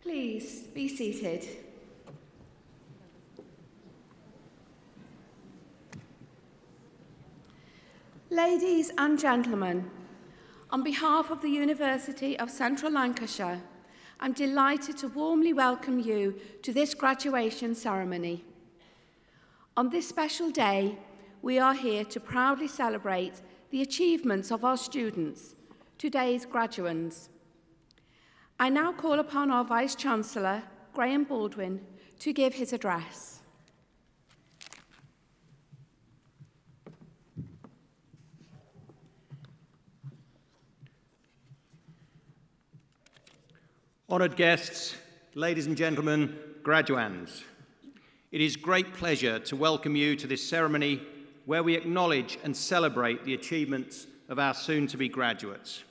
Please be seated. Ladies and gentlemen, on behalf of the University of Central Lancashire, I'm delighted to warmly welcome you to this graduation ceremony. On this special day, we are here to proudly celebrate the achievements of our students, today's graduands. I now call upon our Vice-Chancellor, Graham Baldwin, to give his address. Honoured guests, ladies and gentlemen, graduands, it is great pleasure to welcome you to this ceremony where we acknowledge and celebrate the achievements of our soon-to-be graduates.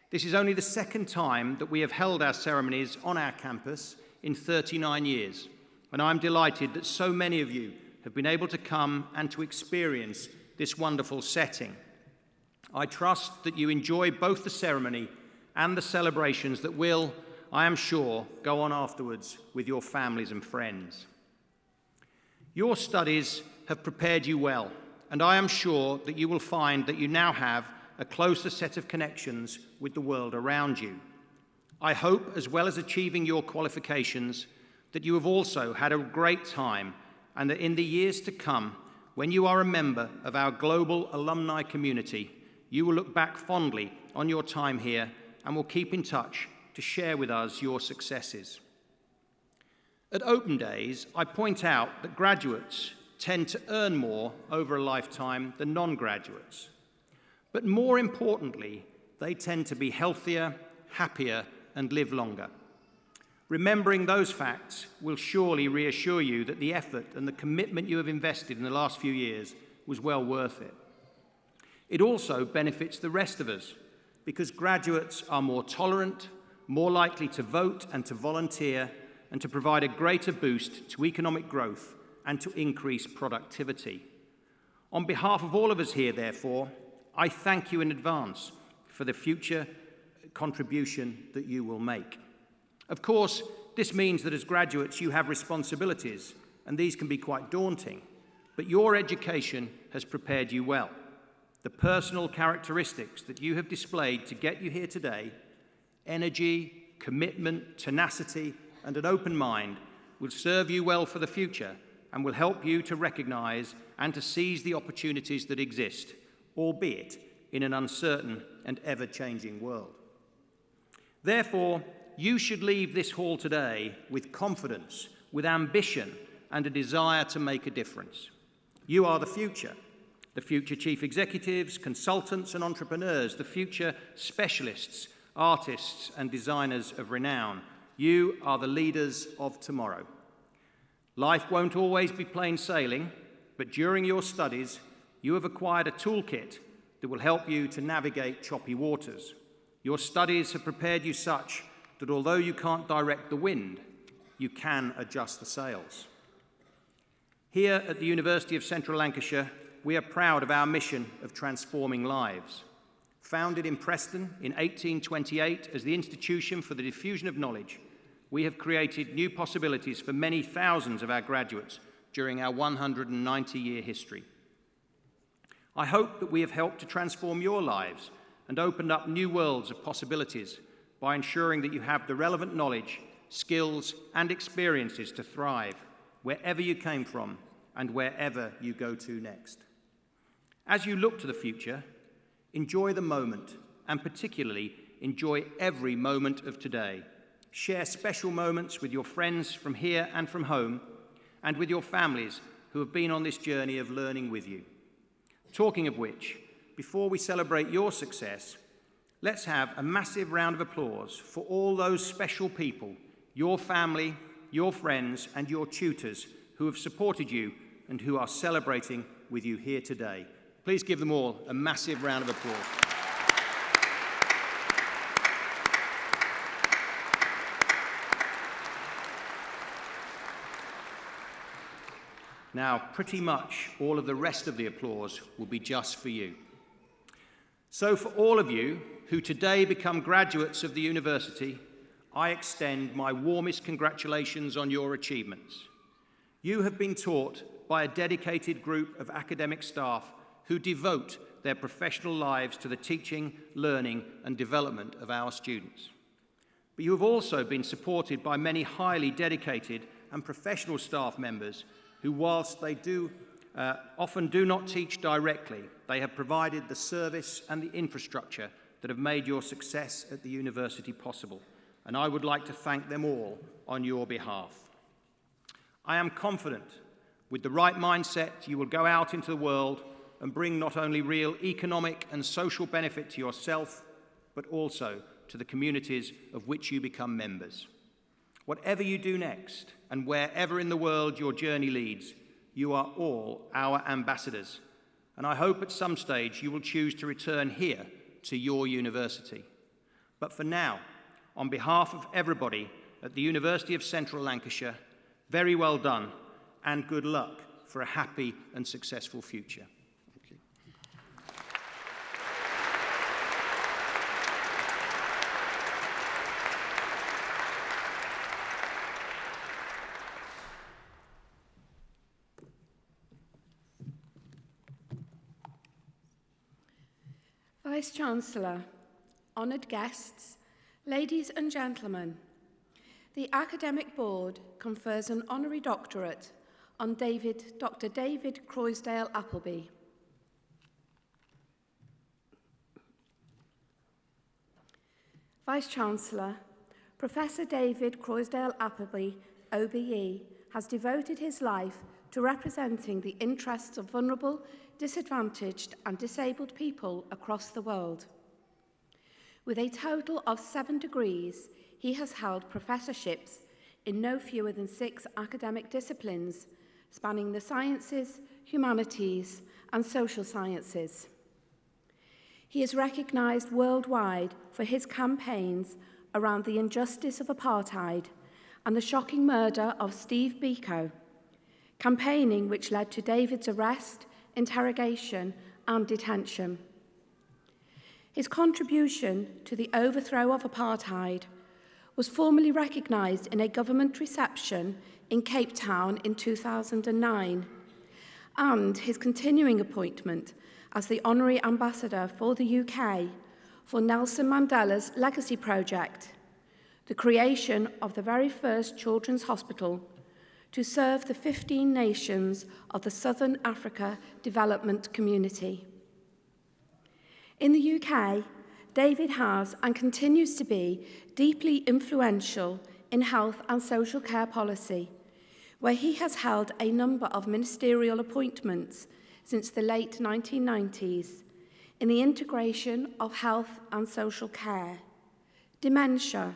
This is only the second time that we have held our ceremonies on our campus in 39 years, and I'm delighted that so many of you have been able to come and to experience this wonderful setting. I trust that you enjoy both the ceremony and the celebrations that will, I am sure, go on afterwards with your families and friends. Your studies have prepared you well, and I am sure that you will find that you now have a closer set of connections with the world around you. I hope, as well as achieving your qualifications, that you have also had a great time and that in the years to come, when you are a member of our global alumni community, you will look back fondly on your time here and will keep in touch to share with us your successes. At Open Days, I point out that graduates tend to earn more over a lifetime than non-graduates. But more importantly, they tend to be healthier, happier, and live longer. Remembering those facts will surely reassure you that the effort and the commitment you have invested in the last few years was well worth it. It also benefits the rest of us because graduates are more tolerant, more likely to vote and to volunteer, and to provide a greater boost to economic growth and to increase productivity. On behalf of all of us here, therefore, I thank you in advance for the future contribution that you will make. Of course, this means that as graduates you have responsibilities, and these can be quite daunting, but your education has prepared you well. The personal characteristics that you have displayed to get you here today, energy, commitment, tenacity, and an open mind, will serve you well for the future and will help you to recognize and to seize the opportunities that exist, albeit in an uncertain and ever-changing world. Therefore, you should leave this hall today with confidence, with ambition, and a desire to make a difference. You are the future chief executives, consultants, and entrepreneurs, the future specialists, artists, and designers of renown. You are the leaders of tomorrow. Life won't always be plain sailing, but during your studies, you have acquired a toolkit that will help you to navigate choppy waters. Your studies have prepared you such that although you can't direct the wind, you can adjust the sails. Here at the University of Central Lancashire, we are proud of our mission of transforming lives. Founded in Preston in 1828 as the Institution for the Diffusion of Knowledge, we have created new possibilities for many thousands of our graduates during our 190-year history. I hope that we have helped to transform your lives and opened up new worlds of possibilities by ensuring that you have the relevant knowledge, skills, and experiences to thrive wherever you came from and wherever you go to next. As you look to the future, enjoy the moment, and particularly enjoy every moment of today. Share special moments with your friends from here and from home, and with your families who have been on this journey of learning with you. Talking of which, before we celebrate your success, let's have a massive round of applause for all those special people, your family, your friends, and your tutors who have supported you and who are celebrating with you here today. Please give them all a massive round of applause. Now, pretty much all of the rest of the applause will be just for you. So for all of you who today become graduates of the university, I extend my warmest congratulations on your achievements. You have been taught by a dedicated group of academic staff who devote their professional lives to the teaching, learning, and development of our students. But you have also been supported by many highly dedicated and professional staff members who, whilst they often do not teach directly, they have provided the service and the infrastructure that have made your success at the university possible, and I would like to thank them all on your behalf. I am confident with the right mindset you will go out into the world and bring not only real economic and social benefit to yourself, but also to the communities of which you become members. Whatever you do next, and wherever in the world your journey leads, you are all our ambassadors, and I hope at some stage you will choose to return here to your university. But for now, on behalf of everybody at the University of Central Lancashire, very well done and good luck for a happy and successful future. Thank you. Vice-Chancellor, honoured guests, ladies and gentlemen, the Academic Board confers an honorary doctorate on Dr. David Croisdale-Appleby. Vice-Chancellor, Professor David Croisdale-Appleby OBE has devoted his life to representing the interests of vulnerable, disadvantaged and disabled people across the world. With a total of 7 degrees, he has held professorships in no fewer than 6 academic disciplines, spanning the sciences, humanities and social sciences. He is recognised worldwide for his campaigns around the injustice of apartheid and the shocking murder of Steve Biko, campaigning which led to David's arrest, interrogation and detention. His contribution to the overthrow of apartheid was formally recognised in a government reception in Cape Town in 2009, and his continuing appointment as the Honorary Ambassador for the UK for Nelson Mandela's Legacy Project, the creation of the very first children's hospital to serve the 15 nations of the Southern Africa Development Community. In the UK, David has and continues to be deeply influential in health and social care policy, where he has held a number of ministerial appointments since the late 1990s in the integration of health and social care, dementia,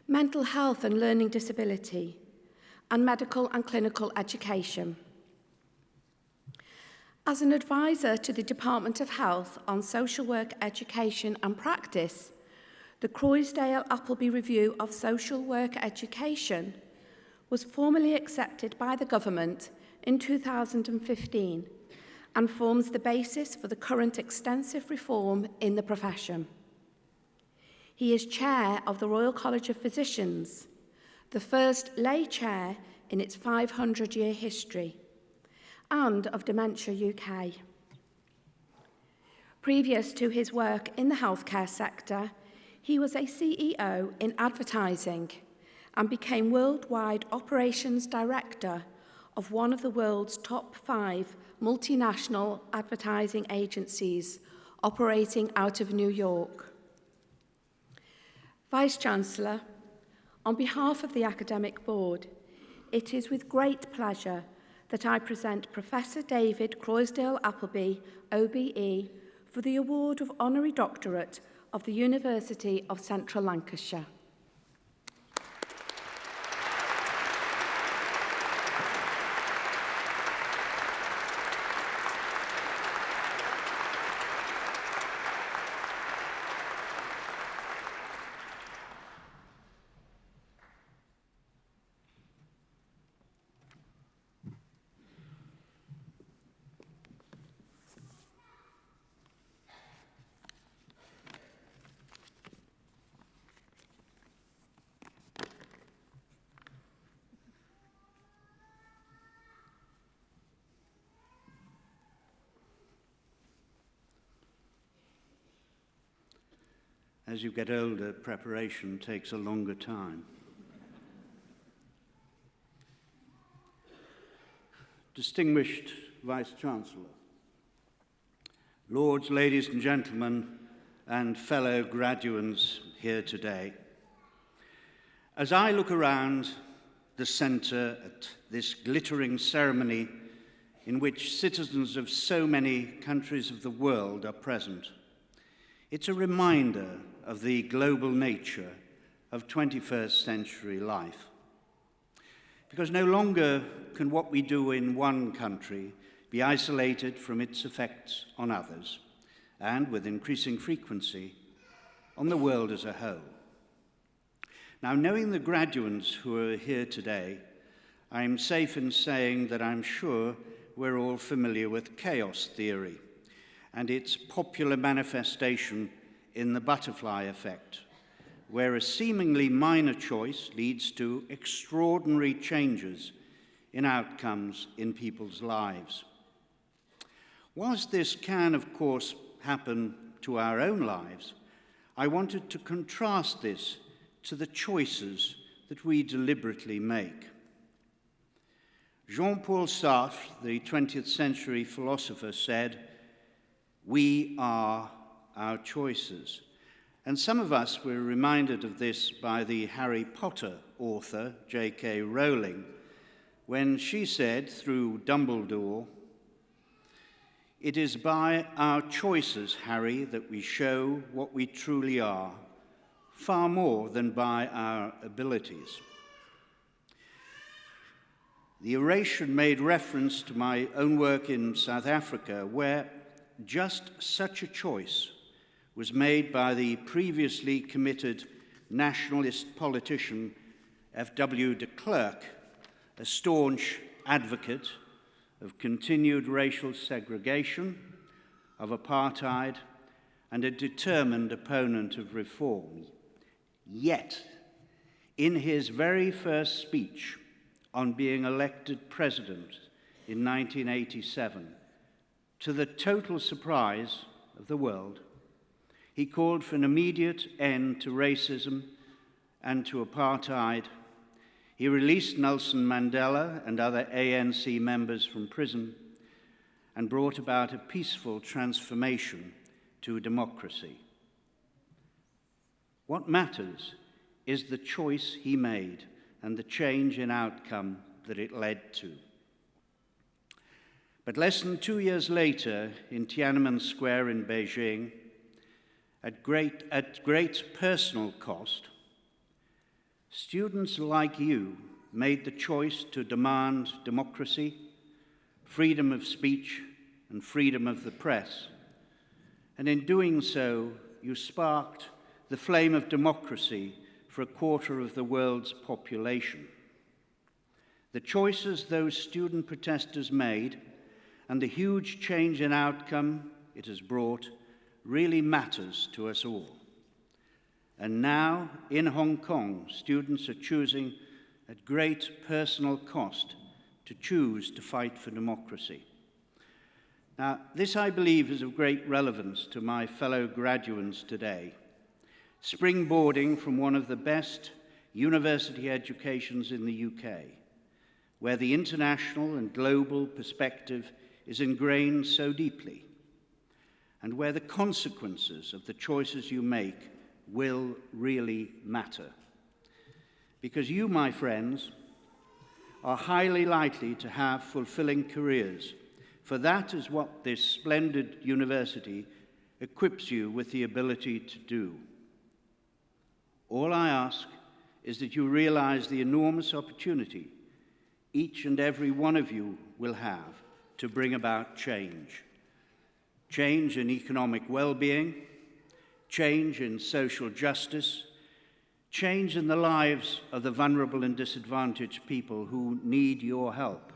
mental health and learning disability, and medical and clinical education. As an advisor to the Department of Health on social work, education and practice, the Croisdale-Appleby Review of Social Work Education was formally accepted by the government in 2015 and forms the basis for the current extensive reform in the profession. He is chair of the Royal College of Physicians, the first lay chair in its 500-year history, and of Dementia UK. Previous to his work in the healthcare sector, he was a CEO in advertising and became worldwide operations director of one of the world's top 5 multinational advertising agencies operating out of New York. Vice-Chancellor, on behalf of the Academic Board, it is with great pleasure that I present Professor David Croisdale-Appleby OBE for the award of Honorary Doctorate of the University of Central Lancashire. As you get older, preparation takes a longer time. Distinguished Vice-Chancellor, Lords, ladies and gentlemen, and fellow graduands here today, as I look around the centre at this glittering ceremony in which citizens of so many countries of the world are present, it's a reminder of the global nature of 21st century life. Because no longer can what we do in one country be isolated from its effects on others, and with increasing frequency, on the world as a whole. Now, knowing the graduands who are here today, I'm safe in saying that I'm sure we're all familiar with chaos theory and its popular manifestation in the butterfly effect, where a seemingly minor choice leads to extraordinary changes in outcomes in people's lives. Whilst this can, of course, happen to our own lives, I wanted to contrast this to the choices that we deliberately make. Jean-Paul Sartre, the 20th century philosopher, said, "We are our choices." And some of us were reminded of this by the Harry Potter author, J.K. Rowling, when she said, through Dumbledore, "It is by our choices, Harry, that we show what we truly are, far more than by our abilities." The oration made reference to my own work in South Africa, where just such a choice was made by the previously committed nationalist politician F.W. de Klerk, a staunch advocate of continued racial segregation, of apartheid, and a determined opponent of reform. Yet, in his very first speech on being elected president in 1987, to the total surprise of the world, he called for an immediate end to racism and to apartheid. He released Nelson Mandela and other ANC members from prison and brought about a peaceful transformation to democracy. What matters is the choice he made and the change in outcome that it led to. But less than 2 years later, in Tiananmen Square in Beijing, at great personal cost, students like you made the choice to demand democracy, freedom of speech, and freedom of the press. And in doing so, you sparked the flame of democracy for a quarter of the world's population. The choices those student protesters made and the huge change in outcome it has brought really matters to us all. And now, in Hong Kong, students are choosing at great personal cost to choose to fight for democracy. Now, this, I believe, is of great relevance to my fellow graduands today. Springboarding from one of the best university educations in the UK, where the international and global perspective is ingrained so deeply, and where the consequences of the choices you make will really matter. Because you, my friends, are highly likely to have fulfilling careers, for that is what this splendid university equips you with the ability to do. All I ask is that you realize the enormous opportunity each and every one of you will have to bring about change. Change in economic well-being, change in social justice, change in the lives of the vulnerable and disadvantaged people who need your help,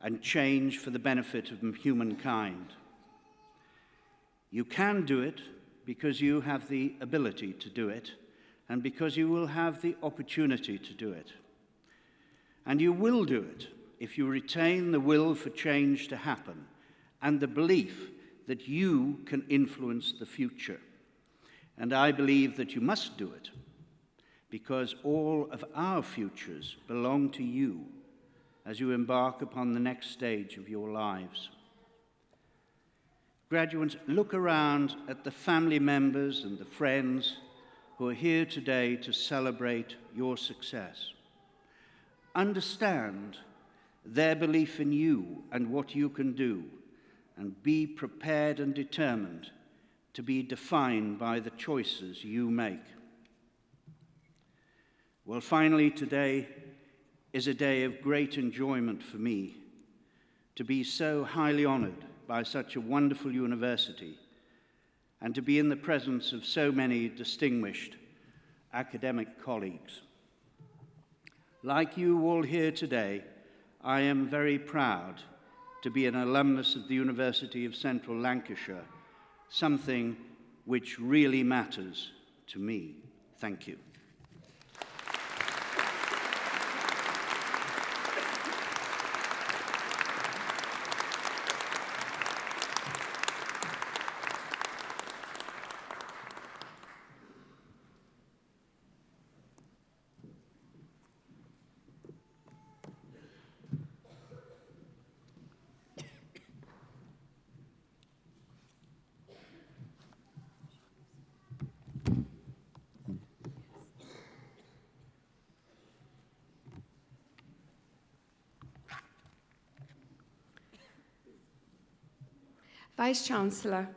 and change for the benefit of humankind. You can do it because you have the ability to do it, and because you will have the opportunity to do it. And you will do it if you retain the will for change to happen and the belief that you can influence the future. And I believe that you must do it, because all of our futures belong to you as you embark upon the next stage of your lives. Graduates, look around at the family members and the friends who are here today to celebrate your success. Understand their belief in you and what you can do, and be prepared and determined to be defined by the choices you make. Well, finally, today is a day of great enjoyment for me to be so highly honored by such a wonderful university and to be in the presence of so many distinguished academic colleagues. Like you all here today, I am very proud to be an alumnus of the University of Central Lancashire, something which really matters to me. Thank you. Vice-Chancellor,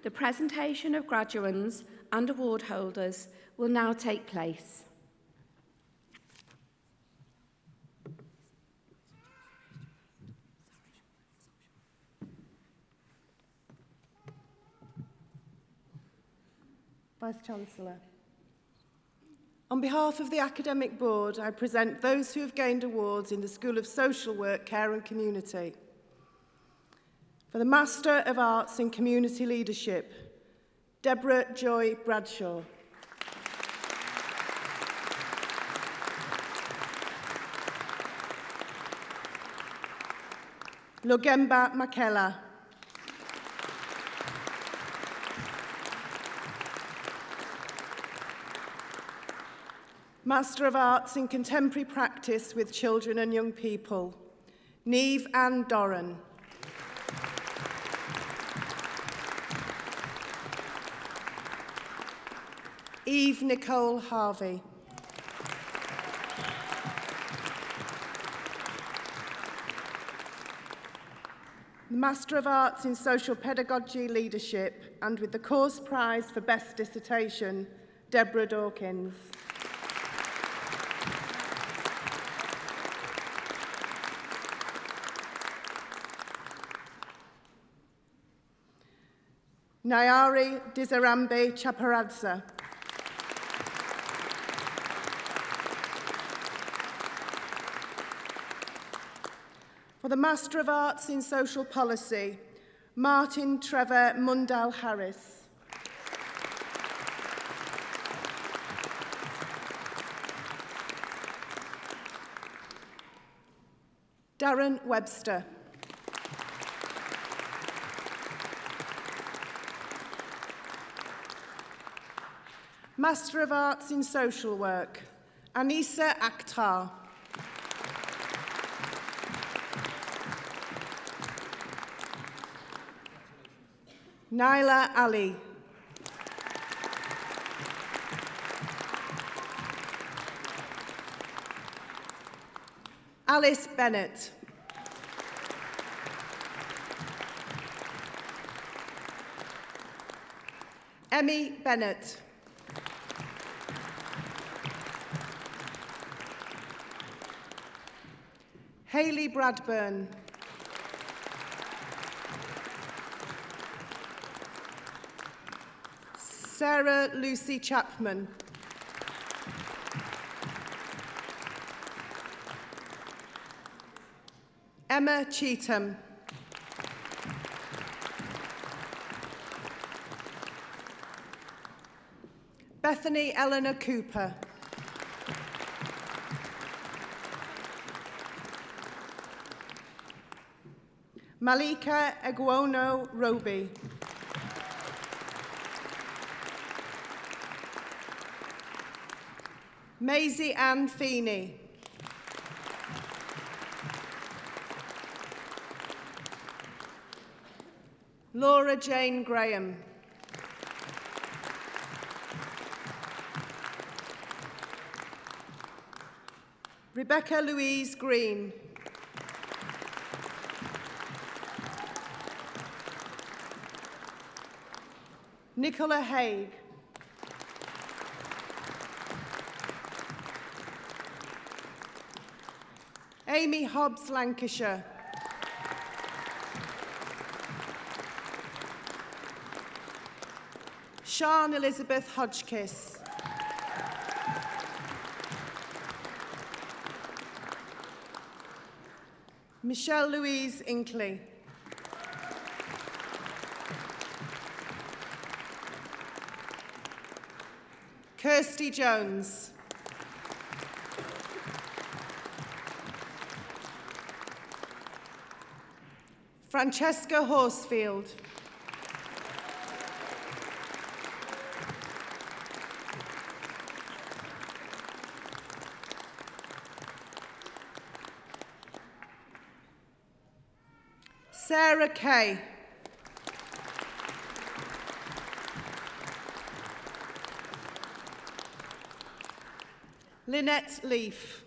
the presentation of graduands and award holders will now take place. Vice-Chancellor. On behalf of the Academic Board, I present those who have gained awards in the School of Social Work, Care and Community. For the Master of Arts in Community Leadership, Deborah Joy Bradshaw. Logemba Makela. Master of Arts in Contemporary Practice with Children and Young People, Neve Ann Doran. Eve Nicole Harvey. The Master of Arts in Social Pedagogy Leadership, and with the Course Prize for Best Dissertation, Deborah Dawkins. Nayari Dizarambe Chaparadza. For the Master of Arts in Social Policy, Martin Trevor Mundell Harris. Darren Webster. Master of Arts in Social Work, Anissa Akhtar. Naila Ali. Alice Bennett. Emmy Bennett. Hayley Bradburn. Sarah Lucy Chapman. Emma Cheetham. Bethany Eleanor Cooper. Malika Egwono Roby. Maisie Ann Feeney. Laura Jane Graham. Rebecca Louise Green. Nicola Haig. Amy Hobbs Lancashire. Sian Elizabeth Hodgkiss. Michelle Louise Inkley. Kirsty Jones. Francesca Horsfield. Sarah Kay. Lynette Leaf.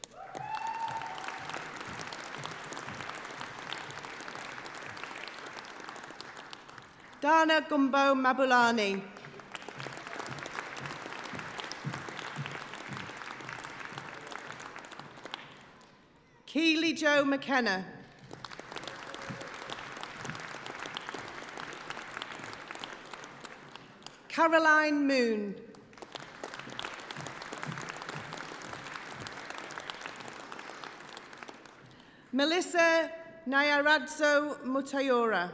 Dana Gumbo Mabulani. Keely Joe McKenna. Caroline Moon. Melissa Nayaradzo Mutayora.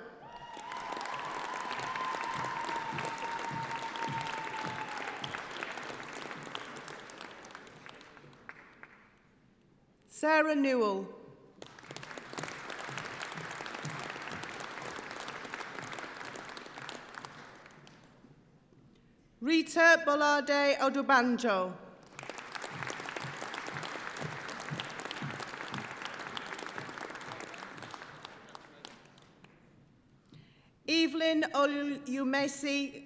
Sarah Newell. Rita Bolade Odubanjo. Evelyn Olumesi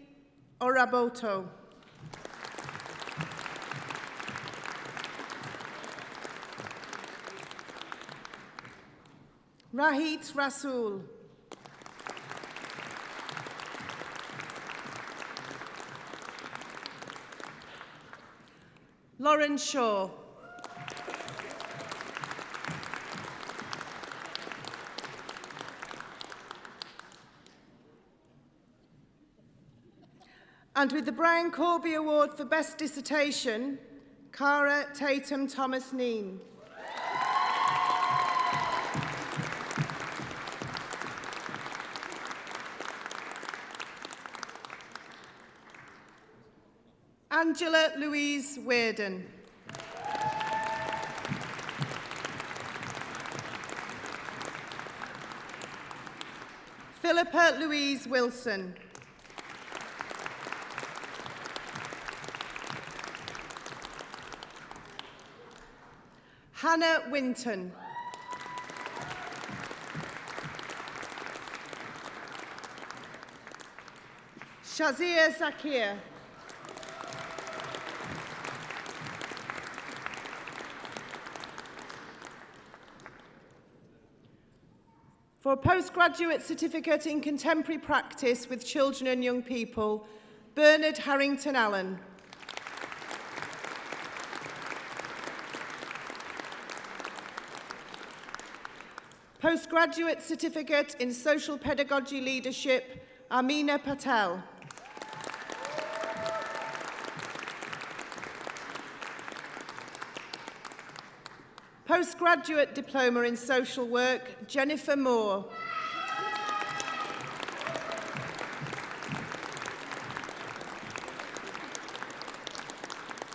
Oraboto. Rahit Rasool. Lauren Shaw. And with the Brian Corby Award for Best Dissertation, Cara Tatum Thomas Neen. Angela Louise Weirden. Philippa Louise Wilson. Hannah Winton. Shazia Zakir. For a postgraduate certificate in contemporary practice with children and young people, Bernard Harrington Allen. Postgraduate certificate in social pedagogy leadership, Amina Patel. Postgraduate diploma in social work, Jennifer Moore.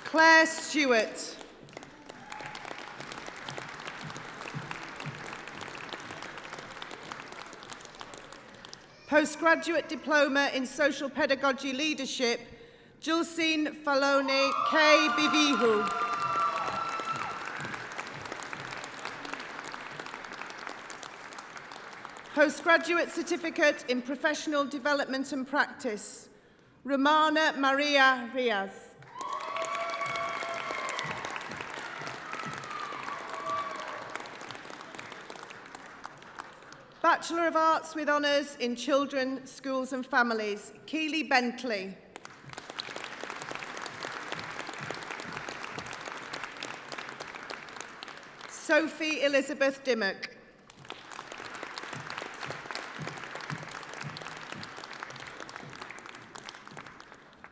Claire Stewart. Postgraduate diploma in social pedagogy leadership, Julcine Falone K. Bivihu. Postgraduate Certificate in Professional Development and Practice, Romana Maria Riaz. Bachelor of Arts with Honours in Children, Schools and Families, Keely Bentley. Sophie Elizabeth Dimmock.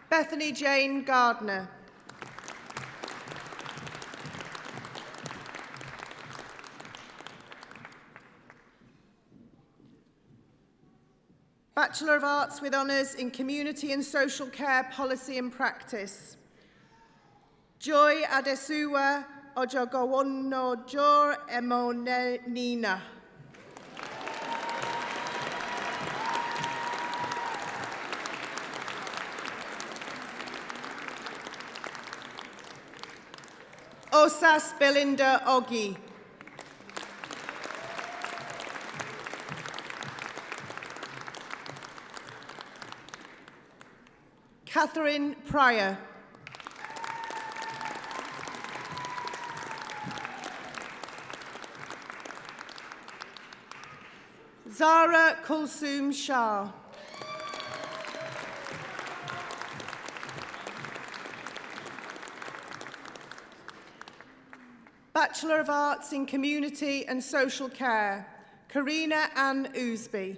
Bethany Jane Gardner. Bachelor of Arts with Honours in Community and Social Care Policy and Practice, Joy Adesuwa Ojogowonojor Emonina. Osas Belinda Ogi. Catherine Pryor. Zara Kulsum Shah. Bachelor of Arts in Community and Social Care, Karina Ann Ousby.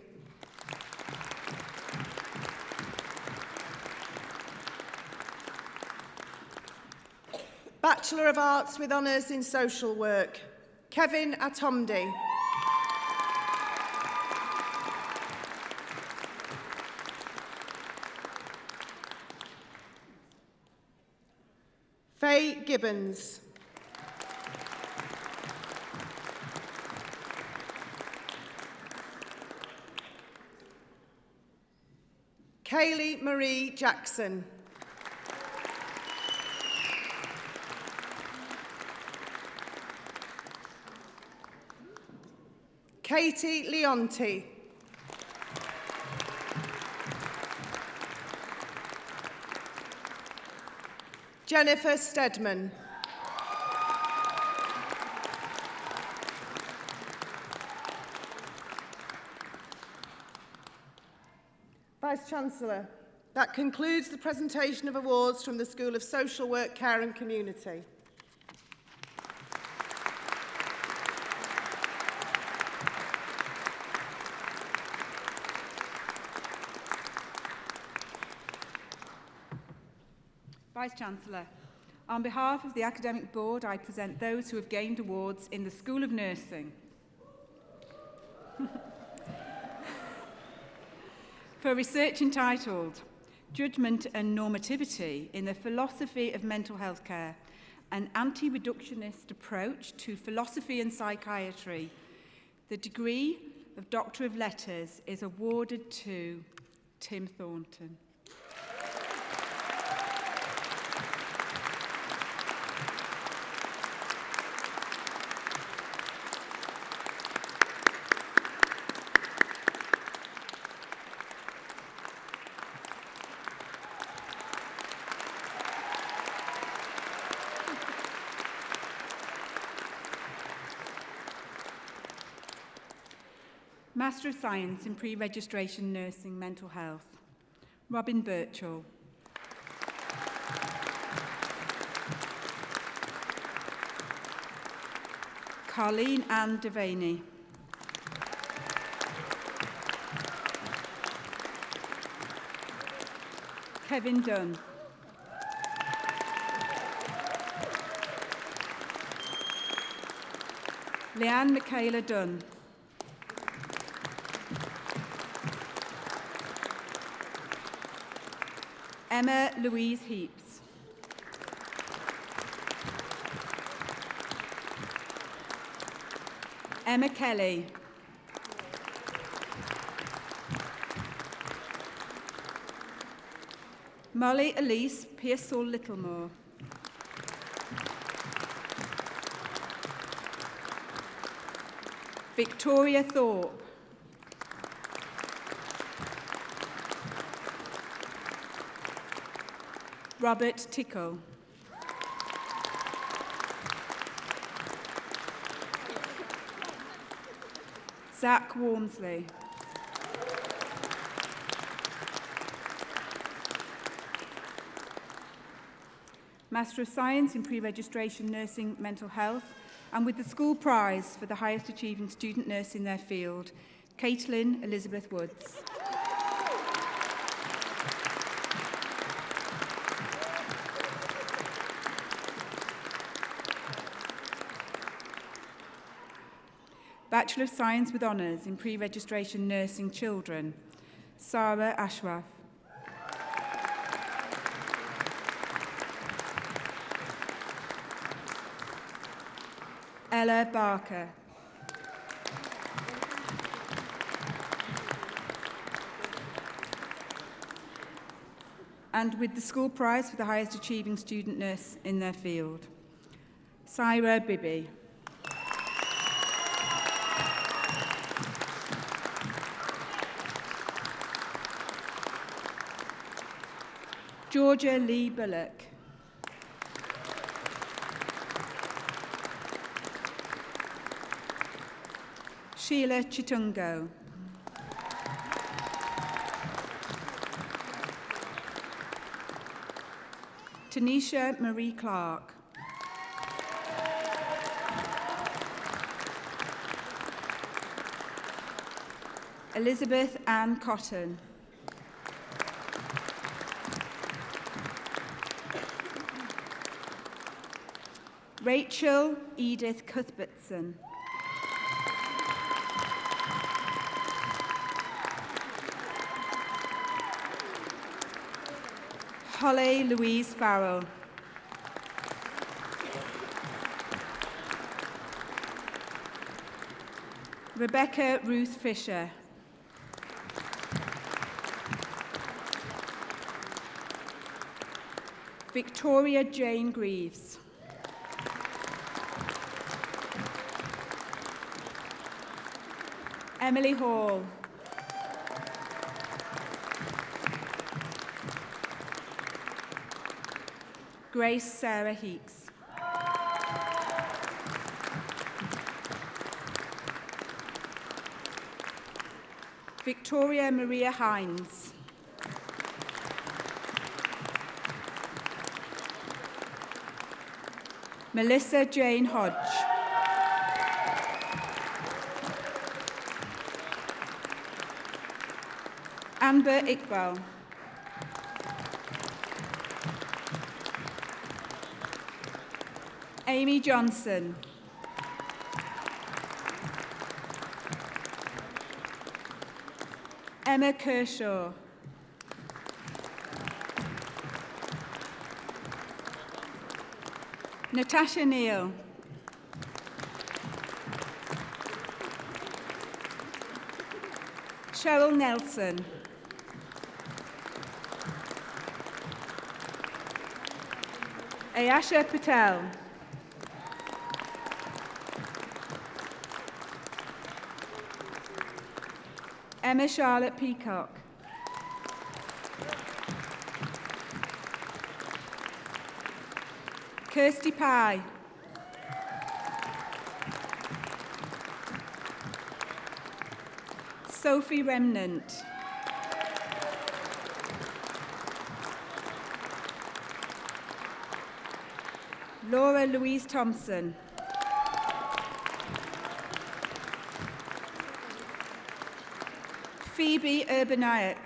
Bachelor of Arts with Honours in Social Work, Kevin Atomdi. Faye Gibbons. Kaylee Marie Jackson. Katie Leonti. Jennifer Stedman. Vice-Chancellor, that concludes the presentation of awards from the School of Social Work, Care and Community. Vice-Chancellor, on behalf of the Academic Board, I present those who have gained awards in the School of Nursing. For research entitled Judgment and Normativity in the Philosophy of Mental Health Care, an anti-reductionist approach to philosophy and psychiatry, the degree of Doctor of Letters is awarded to Tim Thornton. Master of Science in Pre-Registration Nursing Mental Health, Robin Birchall. Carleen Ann Devaney. Kevin Dunn. Leanne Michaela Dunn. Emma Louise Heaps. Emma Kelly. Molly Elise Pearsall Littlemore. Victoria Thorpe. Robert Tickle. Zach Walmsley. Master of Science in Pre-Registration Nursing Mental Health, and with the school prize for the highest achieving student nurse in their field, Caitlin Elizabeth Woods. Bachelor of Science with Honours in Pre-Registration Nursing Children, Sarah Ashraf. Ella Barker. And with the school prize for the highest achieving student nurse in their field, Syra Bibby. Georgia Lee Bullock. Sheila Chitungo. Tanisha Marie Clark. Elizabeth Ann Cotton. Rachel Edith Cuthbertson. Holly Louise Farrell. Rebecca Ruth Fisher. Victoria Jane Greaves. Emily Hall. Grace Sarah Heeks. Victoria Maria Hines. Melissa Jane Hodge. Amber Iqbal. Amy Johnson. Emma Kershaw. Natasha Neal. Cheryl Nelson. Ayasha Patel. Emma Charlotte Peacock. Kirsty Pye. Sophie Remnant. Laura Louise Thompson. Phoebe Urbaniak.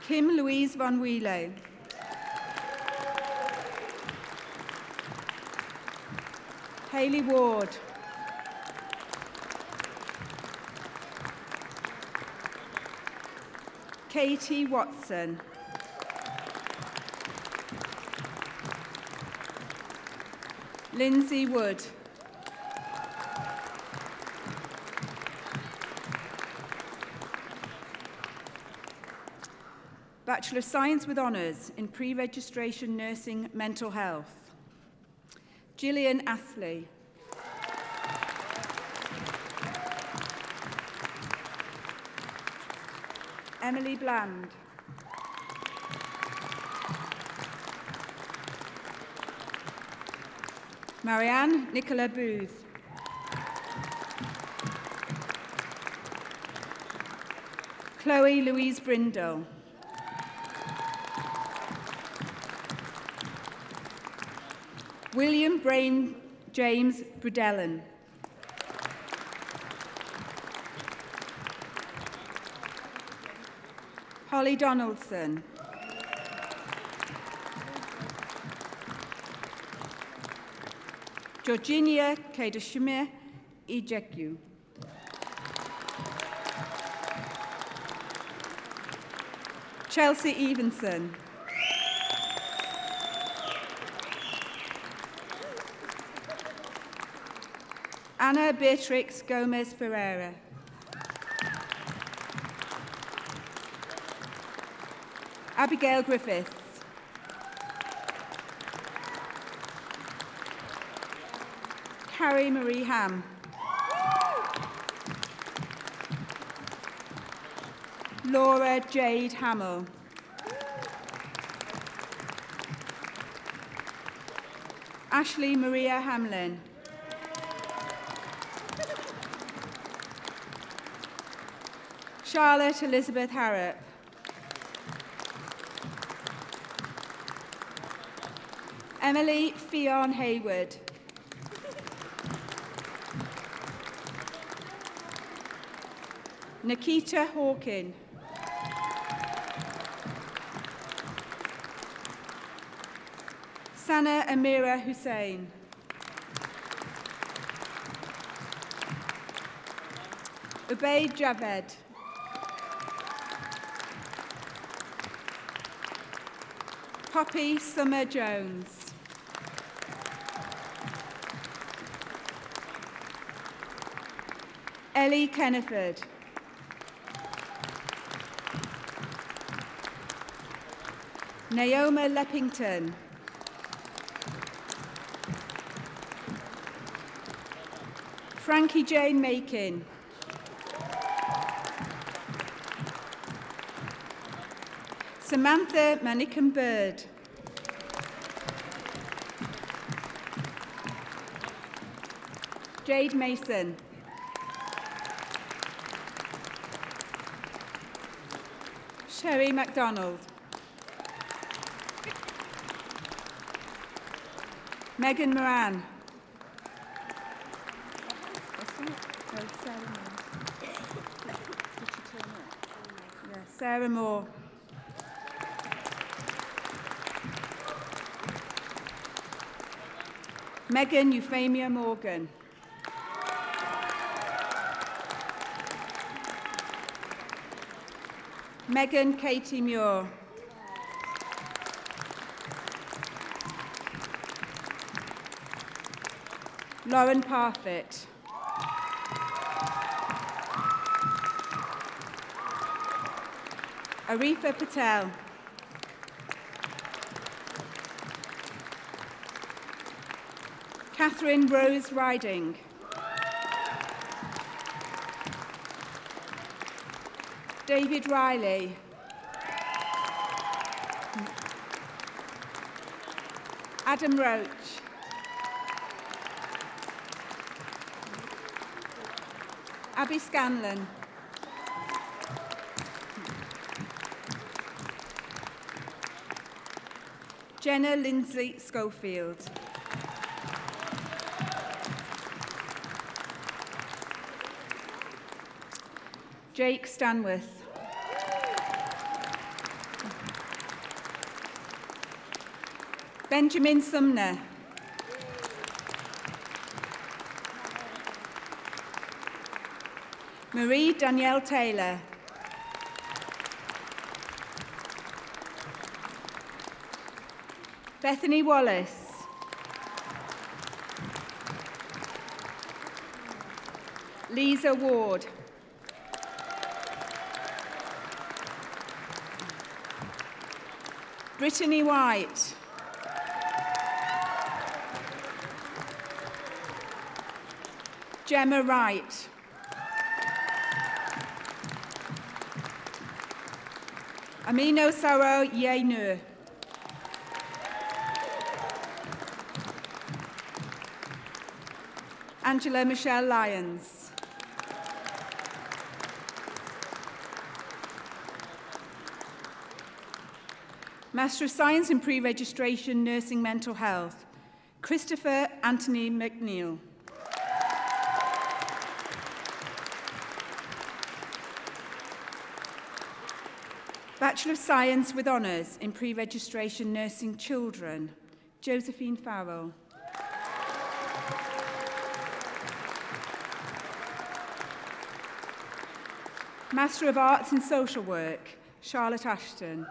Kim Louise Von Wheelow. Hayley Ward. Katie Watson. Lindsay Wood. Bachelor of Science with Honours in Pre-Registration Nursing Mental Health, Gillian Athley. Emily Bland. Marianne Nicola Booth. Chloe Louise Brindle. William Brain James Brudellen. Holly Donaldson. Georginia Kedeshime Ijekyu. Chelsea Evenson. Anna Beatrix Gomez Ferreira. Abigail Griffiths. Carrie Marie Ham. Laura Jade Hamill. Ashley Maria Hamlin. Charlotte Elizabeth Harrop. Emily Fionn Hayward. Nikita Hawkin. Sana Amira Hussain. Ubaid Javed. Poppy Summer Jones. Ellie Kenneford. Naoma Leppington. Frankie Jane Makin. Samantha Manican Bird. Jade Mason. Sherry MacDonald. Megan Moran. Sarah Moore. Megan Euphemia Morgan. Megan Katie Muir. Lauren Parfit. Arifa Patel. Catherine Rose Riding. David Riley. Adam Roach. Abby Scanlon. Jenna Lindsley Schofield. Jake Stanworth. Benjamin Sumner. Marie Danielle Taylor. Bethany Wallace. Lisa Ward. Brittany White. Gemma Wright. Amino Saro Ye-Nu. Angela Michelle Lyons. Master of Science in Pre-Registration Nursing Mental Health, Christopher Anthony McNeil. Bachelor of Science with Honours in Pre-Registration Nursing Children, Josephine Farrell. Master of Arts in Social Work, Charlotte Ashton.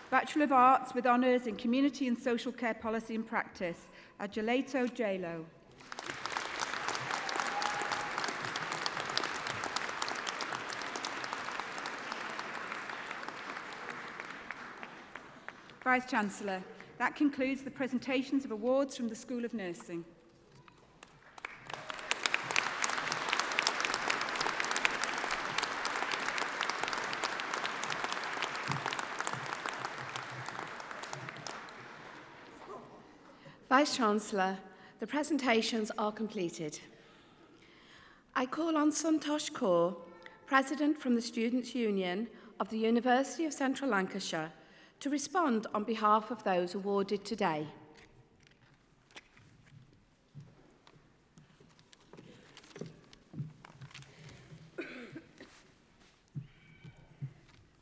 Bachelor of Arts with Honours in Community and Social Care Policy and Practice, Adjolato J-Lo. Vice-Chancellor, that concludes the presentations of awards from the School of Nursing. Vice-Chancellor, the presentations are completed. I call on Santosh Kaur, President from the Students' Union of the University of Central Lancashire, to respond on behalf of those awarded today.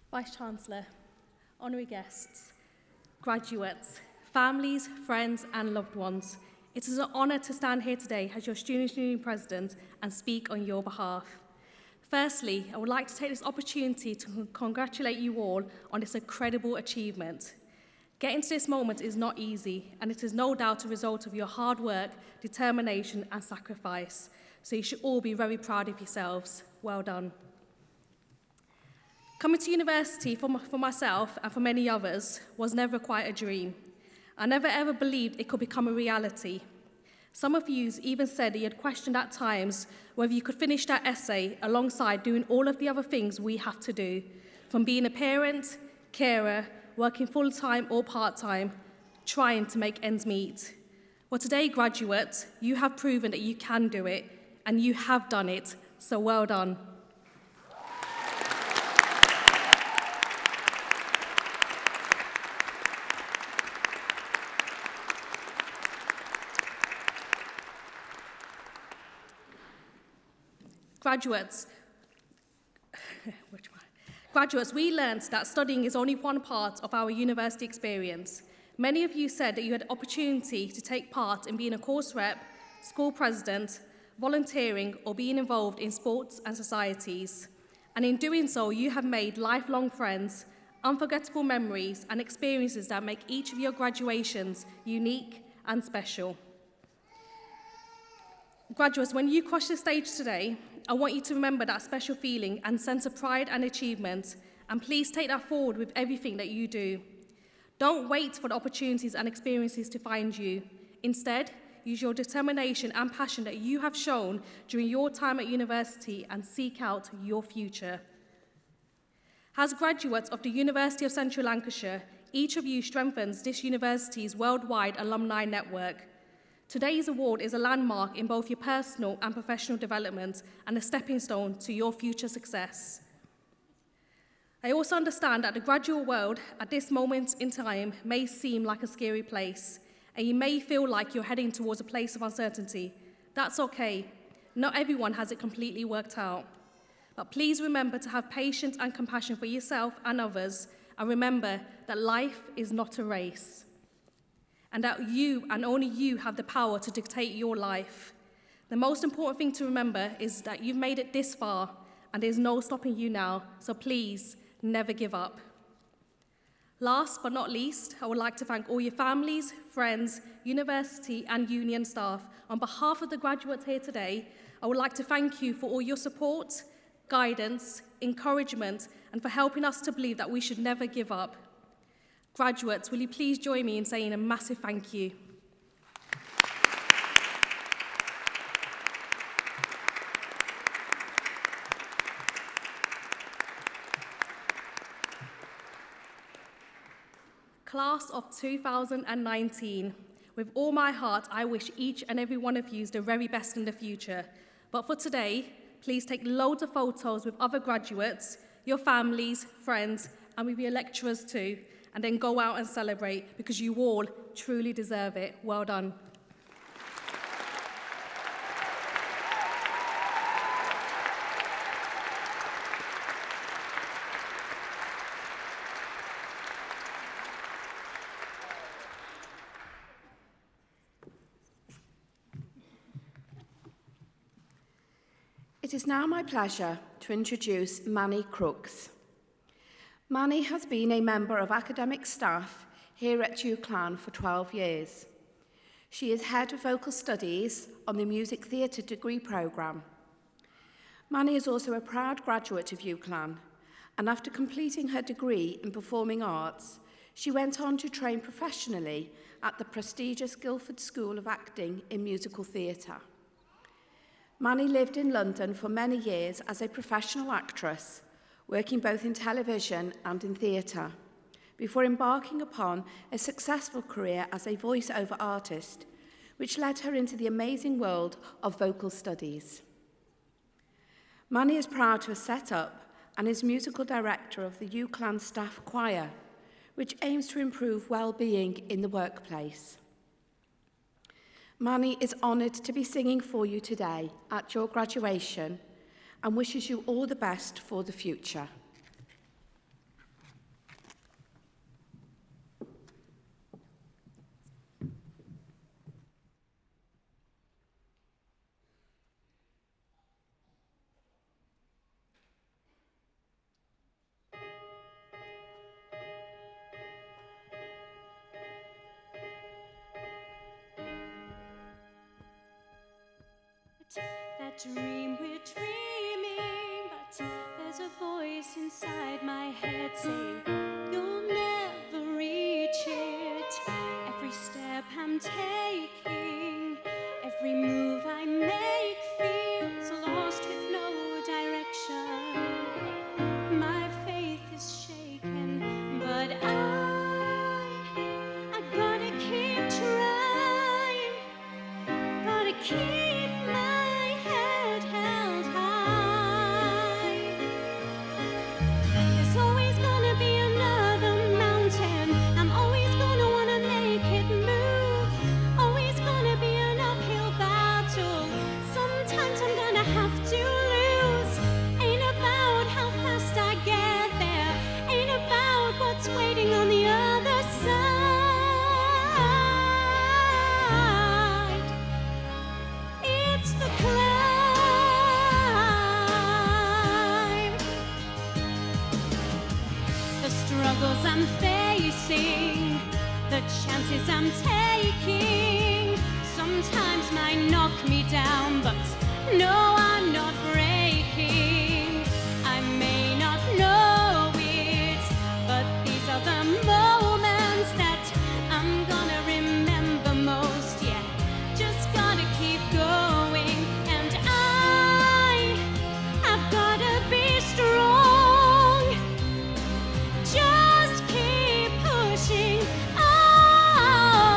Vice-Chancellor, honorary guests, graduates, families, friends and loved ones, it is an honour to stand here today as your Students' Union President and speak on your behalf. Firstly, I would like to take this opportunity to congratulate you all on this incredible achievement. Getting to this moment is not easy, and it is no doubt a result of your hard work, determination and sacrifice. So you should all be very proud of yourselves. Well done. Coming to university for myself and for many others was never quite a dream. I never ever believed it could become a reality. Some of you even said that you had questioned at times whether you could finish that essay alongside doing all of the other things we have to do, from being a parent, carer, working full-time or part-time, trying to make ends meet. Well, today, graduates, you have proven that you can do it, and you have done it, so well done. Graduates, we learned that studying is only one part of our university experience. Many of you said that you had the opportunity to take part in being a course rep, school president, volunteering, or being involved in sports and societies. And in doing so, you have made lifelong friends, unforgettable memories, and experiences that make each of your graduations unique and special. Graduates, when you cross the stage today, I want you to remember that special feeling and sense of pride and achievement, and please take that forward with everything that you do. Don't wait for the opportunities and experiences to find you. Instead, use your determination and passion that you have shown during your time at university and seek out your future. As graduates of the University of Central Lancashire, each of you strengthens this university's worldwide alumni network. Today's award is a landmark in both your personal and professional development and a stepping stone to your future success. I also understand that the graduate world at this moment in time may seem like a scary place, and you may feel like you're heading towards a place of uncertainty. That's okay. Not everyone has it completely worked out. But please remember to have patience and compassion for yourself and others, and remember that life is not a race, and that you and only you have the power to dictate your life. The most important thing to remember is that you've made it this far, and there's no stopping you now, so please, never give up. Last but not least, I would like to thank all your families, friends, university and union staff. On behalf of the graduates here today, I would like to thank you for all your support, guidance, encouragement, and for helping us to believe that we should never give up. Graduates, will you please join me in saying a massive thank you? Class of 2019, with all my heart, I wish each and every one of you the very best in the future. But for today, please take loads of photos with other graduates, your families, friends, and with your lecturers too, and then go out and celebrate because you all truly deserve it. Well done. It is now my pleasure to introduce Manny Crooks. Manny has been a member of academic staff here at UCLan for 12 years. She is Head of Vocal Studies on the Music Theatre degree programme. Manny is also a proud graduate of UCLan, and after completing her degree in Performing Arts, she went on to train professionally at the prestigious Guildford School of Acting in Musical Theatre. Manny lived in London for many years as a professional actress, working both in television and in theatre, before embarking upon a successful career as a voice-over artist, which led her into the amazing world of vocal studies. Manny is proud to have set up and is musical director of the UCLan staff choir, which aims to improve well-being in the workplace. Manny is honoured to be singing for you today at your graduation and wishes you all the best for the future. That dream we're dreaming, but there's a voice inside my head saying you'll never reach it. Every step I'm taking, every move I make feels lost with no direction. My faith is shaken, but I gotta keep trying, gotta keep my head held high. There's always gonna be another mountain. I'm always gonna wanna make it move. Always gonna be an uphill battle. Sometimes I'm gonna have to lose. Ain't about how fast I get there. Ain't about what's waiting on the other side. It's the climb. The struggles I'm facing, the chances I'm taking, sometimes might knock me down, but no, I'm not breaking. I may not know it, but these are the moments that I'm gonna remember most. Yeah, just gotta keep going, and I've gotta be strong. Just keep pushing on.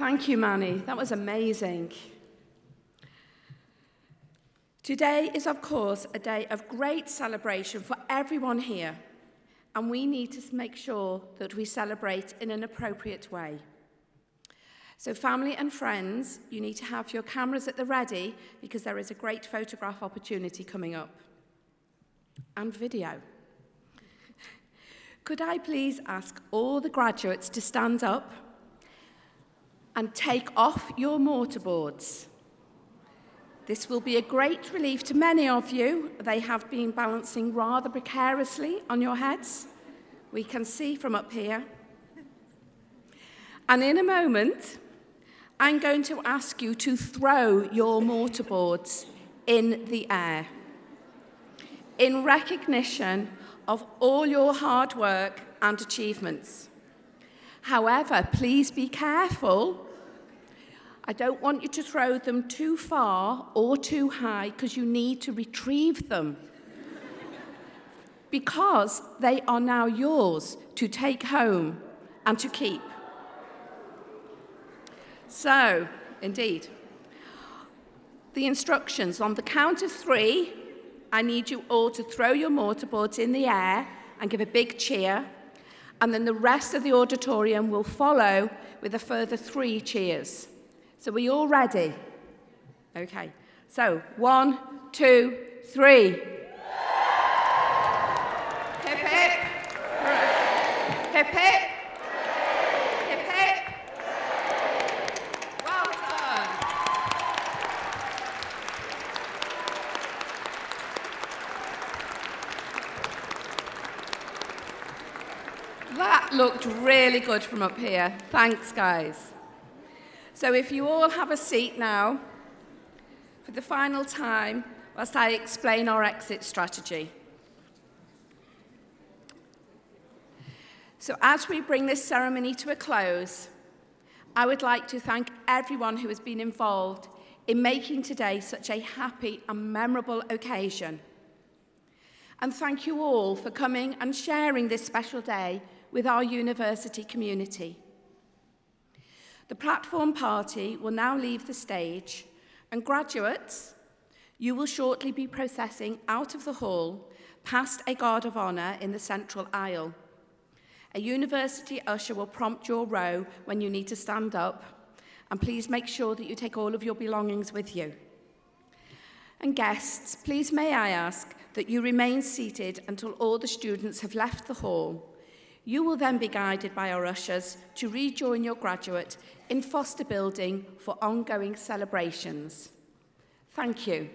Thank you, Manny. That was amazing. Today is, of course, a day of great celebration for everyone here, and we need to make sure that we celebrate in an appropriate way. So family and friends, you need to have your cameras at the ready because there is a great photograph opportunity coming up. And video. Could I please ask all the graduates to stand up and take off your mortarboards? This will be a great relief to many of you. They have been balancing rather precariously on your heads. We can see from up here. And in a moment, I'm going to ask you to throw your mortarboards in the air in recognition of all your hard work and achievements. However, please be careful. I don't want you to throw them too far or too high because you need to retrieve them because they are now yours to take home and to keep. So, indeed, the instructions on the count of 3, I need you all to throw your mortarboards in the air and give a big cheer, and then the rest of the auditorium will follow with a further 3 cheers. So are we all ready? Okay. So 1, 2, 3. Hip hip. Hip hip. Hip hip. Well done. That looked really good from up here. Thanks, guys. So if you all have a seat now, for the final time, whilst I explain our exit strategy. So as we bring this ceremony to a close, I would like to thank everyone who has been involved in making today such a happy and memorable occasion. And thank you all for coming and sharing this special day with our university community. The platform party will now leave the stage, and graduates, you will shortly be processing out of the hall past a guard of honour in the central aisle. A university usher will prompt your row when you need to stand up, and please make sure that you take all of your belongings with you. And guests, please may I ask that you remain seated until all the students have left the hall. You will then be guided by our ushers to rejoin your graduate in Foster Building for ongoing celebrations. Thank you.